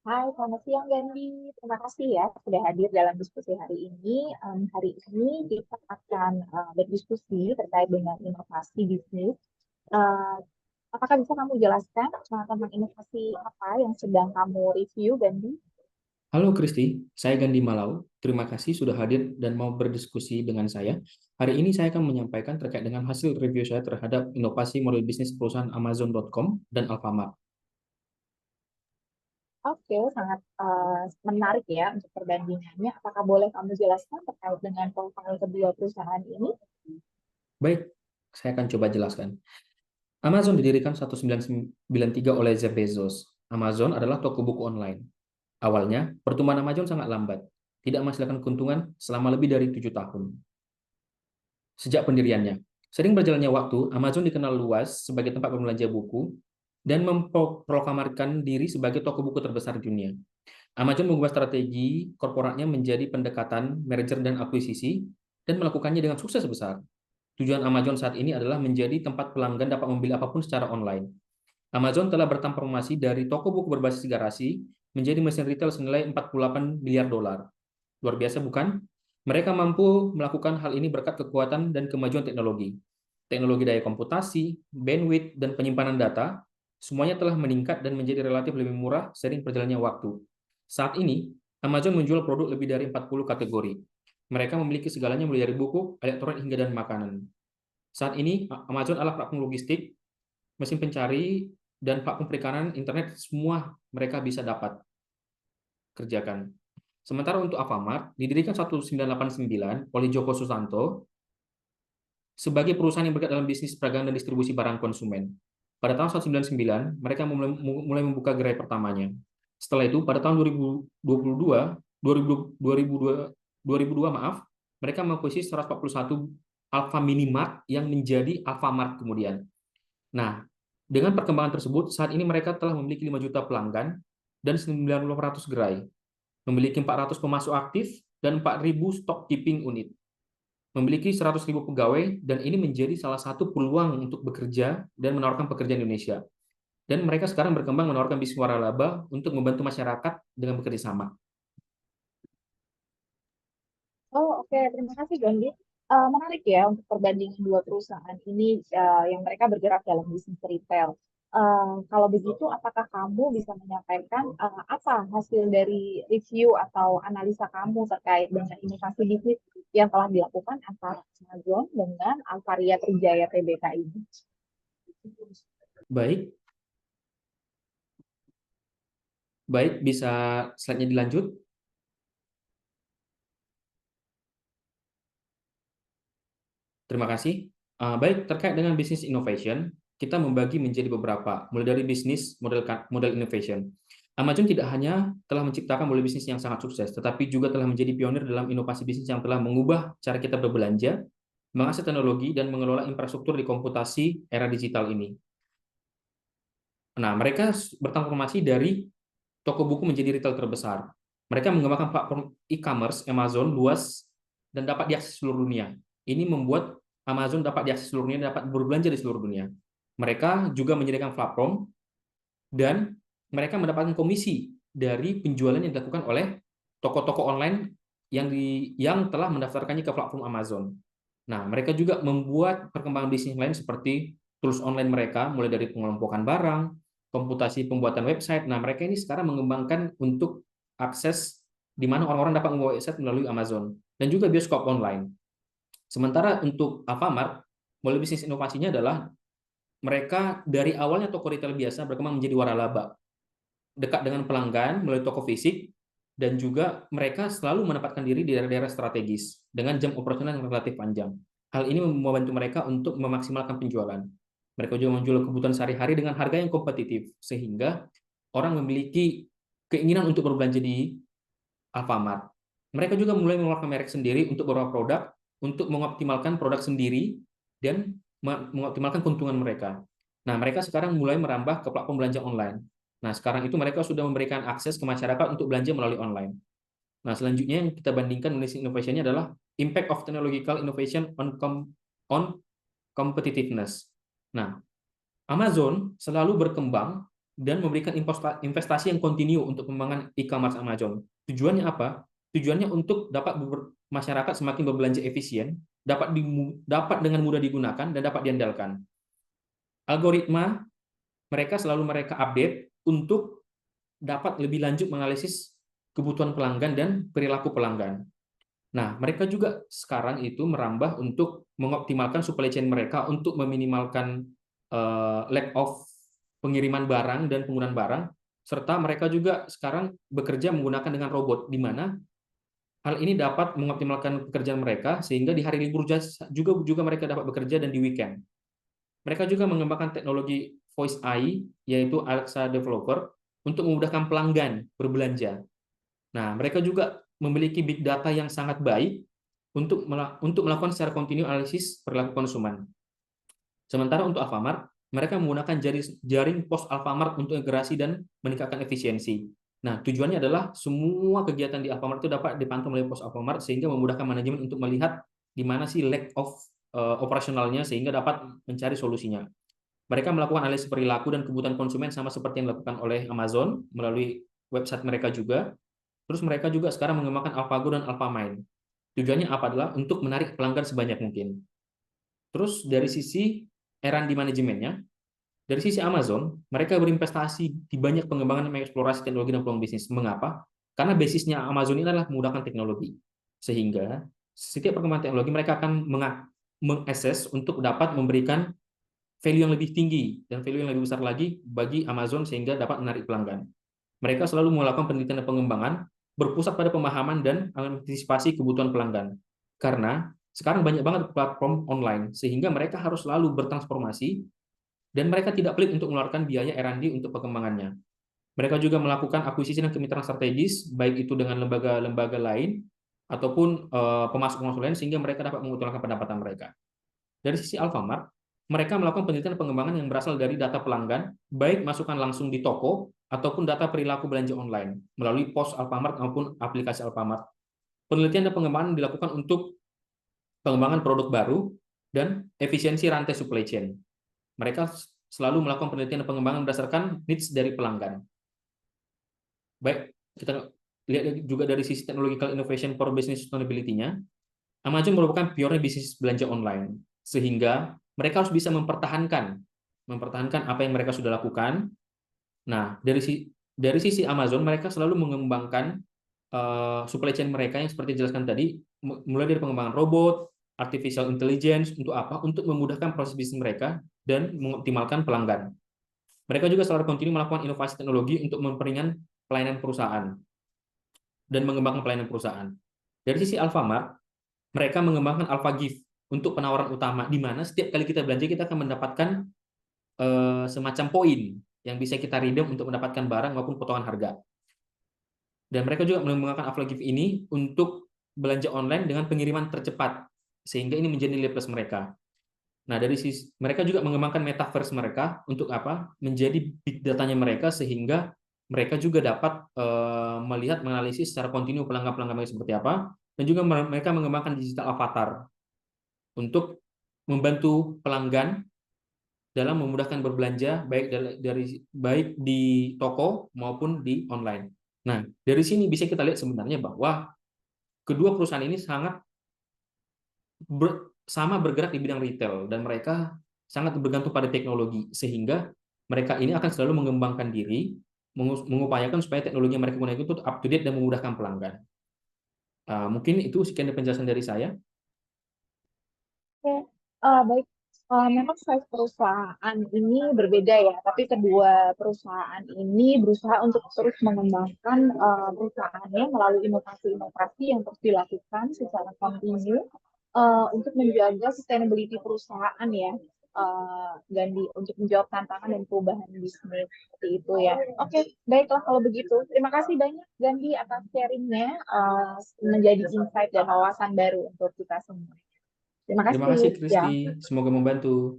Hai, selamat siang Gandhi. Terima kasih ya sudah hadir dalam diskusi hari ini. Hari ini kita akan berdiskusi terkait dengan inovasi bisnis. Eh, apakah bisa kamu jelaskan tentang inovasi apa yang sedang kamu review, Gandhi? Halo Kristi, saya Gandhi Malau. Terima kasih sudah hadir dan mau berdiskusi dengan saya. Hari ini saya akan menyampaikan terkait dengan hasil review saya terhadap inovasi model bisnis perusahaan Amazon.com dan Alfamart. Oke, sangat menarik ya untuk perbandingannya. Apakah boleh kamu jelaskan terkait dengan profil kedua perusahaan ini? Baik, saya akan coba jelaskan. Amazon didirikan 1993 oleh Jeff Bezos. Amazon adalah toko buku online. Awalnya, pertumbuhan Amazon sangat lambat, tidak menghasilkan keuntungan selama lebih dari 7 tahun. Sejak pendiriannya, sering berjalannya waktu, Amazon dikenal luas sebagai tempat berbelanja buku dan memproklamarkan diri sebagai toko buku terbesar di dunia. Amazon mengubah strategi korporatnya menjadi pendekatan merger dan akuisisi dan melakukannya dengan sukses besar. Tujuan Amazon saat ini adalah menjadi tempat pelanggan dapat membeli apapun secara online. Amazon telah bertransformasi dari toko buku berbasis garasi menjadi mesin retail senilai 48 miliar dolar. Luar biasa bukan? Mereka mampu melakukan hal ini berkat kekuatan dan kemajuan teknologi. Teknologi daya komputasi, bandwidth, dan penyimpanan data, semuanya telah meningkat dan menjadi relatif lebih murah sering berjalannya waktu. Saat ini, Amazon menjual produk lebih dari 40 kategori. Mereka memiliki segalanya mulai dari buku, elektronik, hingga dan makanan. Saat ini, Amazon adalah platform logistik, mesin pencari, dan platform perikanan internet, semua mereka bisa dapat kerjakan. Sementara untuk Alfamart, didirikan 1989 oleh Joko Susanto sebagai perusahaan yang bergerak dalam bisnis perdagangan dan distribusi barang konsumen. Pada tahun 1999, mereka mulai membuka gerai pertamanya. Setelah itu, pada tahun 2022, 2002, maaf, mereka mengakuisisi 141 Alfa Minimart yang menjadi Alfamart kemudian. Nah, dengan perkembangan tersebut, saat ini mereka telah memiliki 5 juta pelanggan dan 9.800 gerai, memiliki 400 pemasok aktif dan 4.000 stock keeping unit, memiliki 100.000 pegawai, dan ini menjadi salah satu peluang untuk bekerja dan menawarkan pekerjaan di Indonesia. Dan mereka sekarang berkembang menawarkan bisnis waralaba untuk membantu masyarakat dengan bekerja sama. Oh, oke. Terima kasih, Gandhi. Menarik ya untuk perbandingan dua perusahaan ini yang mereka bergerak dalam bisnis retail. Kalau begitu, apakah kamu bisa menyampaikan apa hasil dari review atau analisa kamu terkait dengan inovasi bisnis yang telah dilakukan antara Amazon dengan Alvaria Trijaya Tbk ini? Baik, baik, bisa slide-nya dilanjut. Terima kasih. Baik, terkait dengan bisnis innovation, kita membagi menjadi beberapa, mulai dari bisnis model innovation. Amazon tidak hanya telah menciptakan model bisnis yang sangat sukses, tetapi juga telah menjadi pionir dalam inovasi bisnis yang telah mengubah cara kita berbelanja, mengakses teknologi, dan mengelola infrastruktur di komputasi era digital ini. Nah, mereka bertransformasi dari toko buku menjadi retail terbesar. Mereka mengembangkan platform e-commerce Amazon luas dan dapat diakses seluruh dunia. Ini membuat Amazon dapat diakses seluruh dunia dan dapat berbelanja di seluruh dunia. Mereka juga menyediakan platform dan mereka mendapatkan komisi dari penjualan yang dilakukan oleh toko-toko online yang telah mendaftarkannya ke platform Amazon. Nah, mereka juga membuat perkembangan bisnis lain seperti tools online mereka, mulai dari pengelompokan barang, komputasi pembuatan website. Nah, mereka ini sekarang mengembangkan untuk akses di mana orang-orang dapat membuat website melalui Amazon dan juga bioskop online. Sementara untuk Alfamart, mulai bisnis inovasinya adalah mereka dari awalnya toko retail biasa berkembang menjadi waralaba, dekat dengan pelanggan melalui toko fisik, dan juga mereka selalu menempatkan diri di daerah-daerah strategis dengan jam operasional yang relatif panjang. Hal ini membantu mereka untuk memaksimalkan penjualan. Mereka juga menjual kebutuhan sehari-hari dengan harga yang kompetitif, sehingga orang memiliki keinginan untuk berbelanja di Alfamart. Mereka juga mulai mengeluarkan merek sendiri untuk beberapa produk, untuk mengoptimalkan produk sendiri dan mengoptimalkan keuntungan mereka. Nah, mereka sekarang mulai merambah ke platform belanja online. Nah, sekarang itu mereka sudah memberikan akses ke masyarakat untuk belanja melalui online. Nah, selanjutnya yang kita bandingkan dengan innovation-nya adalah impact of technological innovation on competitiveness. Nah, Amazon selalu berkembang dan memberikan investasi yang kontinu untuk pengembangan e-commerce Amazon. Tujuannya apa? Tujuannya untuk dapat masyarakat semakin berbelanja efisien, dapat dengan mudah digunakan dan dapat diandalkan. Algoritma mereka update untuk dapat lebih lanjut menganalisis kebutuhan pelanggan dan perilaku pelanggan. Nah, mereka juga sekarang itu merambah untuk mengoptimalkan supply chain mereka untuk meminimalkan lack of pengiriman barang dan penggunaan barang, serta mereka juga sekarang bekerja menggunakan dengan robot, di mana hal ini dapat mengoptimalkan pekerjaan mereka sehingga di hari libur juga mereka dapat bekerja dan di weekend. Mereka juga mengembangkan teknologi Voice AI, yaitu Alexa Developer, untuk memudahkan pelanggan berbelanja. Nah, mereka juga memiliki big data yang sangat baik untuk melakukan secara kontinu analisis perilaku konsumen. Sementara untuk Alfamart, mereka menggunakan jaring pos Alfamart untuk integrasi dan meningkatkan efisiensi. Nah, tujuannya adalah semua kegiatan di Alfamart itu dapat dipantau melalui pos Alfamart sehingga memudahkan manajemen untuk melihat di mana sih lack of operasionalnya sehingga dapat mencari solusinya. Mereka melakukan analisis perilaku dan kebutuhan konsumen sama seperti yang dilakukan oleh Amazon melalui website mereka juga. Terus mereka juga sekarang mengembangkan AlphaGo dan AlphaMine. Tujuannya apa adalah untuk menarik pelanggan sebanyak mungkin. Terus dari sisi R&D manajemennya, dari sisi Amazon, mereka berinvestasi di banyak pengembangan dan mengeksplorasi teknologi dan peluang bisnis. Mengapa? Karena basisnya Amazon ini adalah menggunakan teknologi. Sehingga setiap perkembangan teknologi mereka akan mengakses untuk dapat memberikan value yang lebih tinggi dan value yang lebih besar lagi bagi Amazon sehingga dapat menarik pelanggan. Mereka selalu melakukan penelitian dan pengembangan berpusat pada pemahaman dan antisipasi kebutuhan pelanggan. Karena sekarang banyak banget platform online sehingga mereka harus selalu bertransformasi dan mereka tidak pelit untuk mengeluarkan biaya R&D untuk pengembangannya. Mereka juga melakukan akuisisi dan kemitraan strategis baik itu dengan lembaga-lembaga lain ataupun pemasok-pemasok lain sehingga mereka dapat mengutamakan pendapatan mereka. Dari sisi Alfamart, mereka melakukan penelitian dan pengembangan yang berasal dari data pelanggan, baik masukan langsung di toko ataupun data perilaku belanja online melalui pos Alfamart maupun aplikasi Alfamart. Penelitian dan pengembangan dilakukan untuk pengembangan produk baru dan efisiensi rantai supply chain. Mereka selalu melakukan penelitian dan pengembangan berdasarkan needs dari pelanggan. Baik, kita lihat juga dari sisi technological innovation for business sustainability-nya. Amazon merupakan pionir bisnis belanja online, sehingga mereka harus bisa mempertahankan apa yang mereka sudah lakukan. Nah, dari sisi Amazon, mereka selalu mengembangkan supply chain mereka yang seperti dijelaskan tadi, mulai dari pengembangan robot, artificial intelligence, untuk apa? Untuk memudahkan proses bisnis mereka dan mengoptimalkan pelanggan. Mereka juga selalu kontinu melakukan inovasi teknologi untuk memperingan pelayanan perusahaan dan mengembangkan pelayanan perusahaan. Dari sisi Alfamart, mereka mengembangkan Alpha Gift untuk penawaran utama, di mana setiap kali kita belanja kita akan mendapatkan semacam poin yang bisa kita redeem untuk mendapatkan barang maupun potongan harga. Dan mereka juga mengembangkan Alpha Gift ini untuk belanja online dengan pengiriman tercepat, sehingga ini menjadi nilai plus mereka. Nah, dari sisi mereka juga mengembangkan metaverse mereka untuk apa? Menjadi big datanya mereka sehingga mereka juga dapat melihat menganalisis secara kontinu pelanggan-pelanggan mereka seperti apa, dan juga mereka mengembangkan digital avatar untuk membantu pelanggan dalam memudahkan berbelanja baik di toko maupun di online. Nah, dari sini bisa kita lihat sebenarnya bahwa kedua perusahaan ini sama bergerak di bidang retail dan mereka sangat bergantung pada teknologi sehingga mereka ini akan selalu mengembangkan diri, mengupayakan supaya teknologi yang mereka gunakan itu up to date dan memudahkan pelanggan. Mungkin itu sekian penjelasan dari saya. Oke, baik. Memang size perusahaan ini berbeda ya, tapi kedua perusahaan ini berusaha untuk terus mengembangkan perusahaannya melalui inovasi-inovasi yang terus dilakukan secara kontinu untuk menjaga sustainability perusahaan ya, dan untuk menjawab tantangan dan perubahan bisnis seperti itu ya. Oke, baiklah kalau begitu. Terima kasih banyak Gandhi atas sharingnya, menjadi insight dan wawasan baru untuk kita semua. Terima Terima kasih, kasih. Ya. Kristi. Semoga membantu.